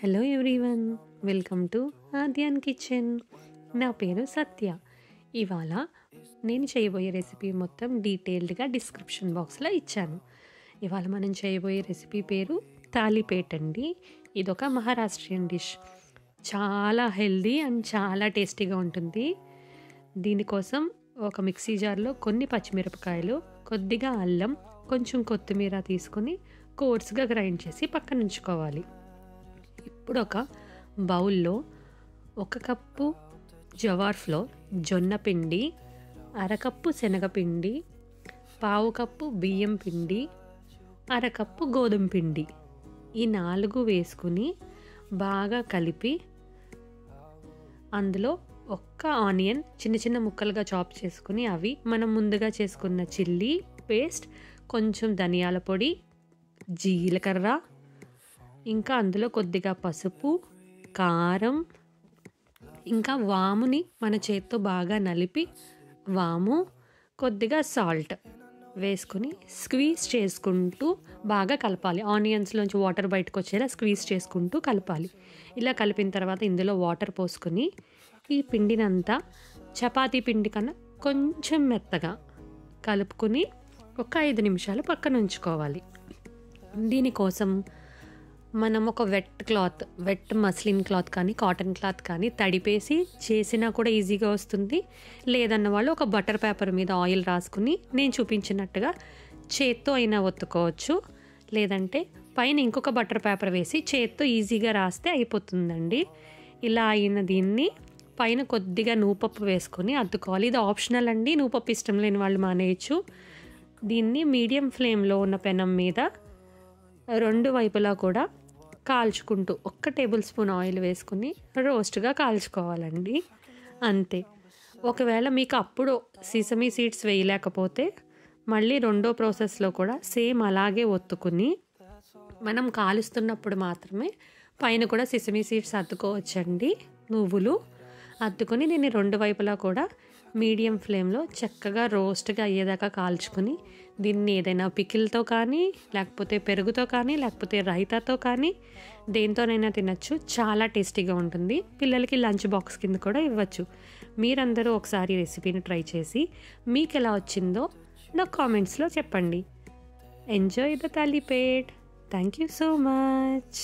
Hello everyone, welcome to Aadyan Kitchen. నా పేరు సత్య. ఇవాళ నేను చేయబోయే రెసిపీ మొత్తం డీటెయిల్డ్గా డిస్క్రిప్షన్ బాక్స్లో ఇచ్చాను. ఇవాళ మనం చేయబోయే రెసిపీ పేరు తాలిపేట్ అండి. ఇదొక మహారాష్ట్రియన్ డిష్. చాలా హెల్దీ అండ్ చాలా టేస్టీగా ఉంటుంది. దీనికోసం ఒక మిక్సీ జార్లో కొన్ని పచ్చిమిరపకాయలు, కొద్దిగా అల్లం, కొంచెం కొత్తిమీర తీసుకొని కోర్స్గా గ్రైండ్ చేసి పక్కన ఉంచుకోవాలి. ఇప్పుడు ఒక బౌల్లో 1 కప్పు జవార్ ఫ్లోర్, జొన్న పిండి, అరకప్పు శనగపిండి, పావు కప్పు బియ్యం పిండి, అరకప్పు గోధుమ పిండి, ఈ 4 వేసుకుని బాగా కలిపి అందులో 1 ఆనియన్ చిన్న చిన్న ముక్కలుగా చాప్ చేసుకుని అవి మనం ముందుగా చేసుకున్న చిల్లీ పేస్ట్, కొంచెం ధనియాల పొడి, జీలకర్ర, ఇంకా అందులో కొద్దిగా పసుపు, కారం, ఇంకా వాముని మన చేత్తో బాగా నలిపి వాము, కొద్దిగా సాల్ట్ వేసుకొని స్క్వీజ్ చేసుకుంటూ బాగా కలపాలి. ఆనియన్స్లోంచి వాటర్ బయటకు వచ్చేలా స్క్వీజ్ చేసుకుంటూ కలపాలి. ఇలా కలిపిన తర్వాత ఇందులో వాటర్ పోసుకొని ఈ పిండినంతా చపాతీ పిండి కన్నా కొంచెం మెత్తగా కలుపుకొని ఒక 5 నిమిషాలు పక్కన ఉంచుకోవాలి. దీనికోసం మనం ఒక వెట్ మస్లిన్ క్లాత్ కానీ కాటన్ క్లాత్ కానీ తడిపేసి చేసినా కూడా ఈజీగా వస్తుంది. లేదన్న వాళ్ళు ఒక బటర్ పేపర్ మీద ఆయిల్ రాసుకుని నేను చూపించినట్టుగా చేత్తో అయినా ఒత్తుకోవచ్చు. లేదంటే పైన ఇంకొక బటర్ పేపర్ వేసి చేత్తో ఈజీగా రాస్తే అయిపోతుందండి. ఇలా అయిన దీన్ని పైన కొద్దిగా నూపప్పు వేసుకొని అద్దుకోవాలి. ఇది ఆప్షనల్ అండి, నూపప్పు ఇష్టం లేని వాళ్ళు మానేయచ్చు. దీన్ని మీడియం ఫ్లేమ్లో ఉన్న పెనం మీద 2 వైపులా కూడా కాల్చుకుంటూ 1 టేబుల్ స్పూన్ ఆయిల్ వేసుకుని రోస్ట్గా కాల్చుకోవాలండి. అంతే. ఒకవేళ మీకు అప్పుడు సీసమీ సీడ్స్ వేయలేకపోతే మళ్ళీ రెండో ప్రాసెస్లో కూడా సేమ్ అలాగే ఒత్తుకుని మనం కాలుస్తున్నప్పుడు మాత్రమే పైన కూడా సిసమీ సీడ్స్ అద్దుకోవచ్చండి. నువ్వులు అద్దుకొని దీన్ని 2 వైపులా కూడా మీడియం ఫ్లేమ్లో చక్కగా రోస్ట్గా అయ్యేదాకా కాల్చుకుని దీన్ని ఏదైనా పికిల్తో కానీ, లేకపోతే పెరుగుతో కానీ, లేకపోతే రైతాతో కానీ దేంతోనైనా తినచ్చు. చాలా టేస్టీగా ఉంటుంది. పిల్లలకి లంచ్ బాక్స్ కింద కూడా ఇవ్వచ్చు. మీరందరూ ఒకసారి రెసిపీని ట్రై చేసి మీకు ఎలా వచ్చిందో నాకు కామెంట్స్లో చెప్పండి. Enjoy the thalipeeth. Thank you so much.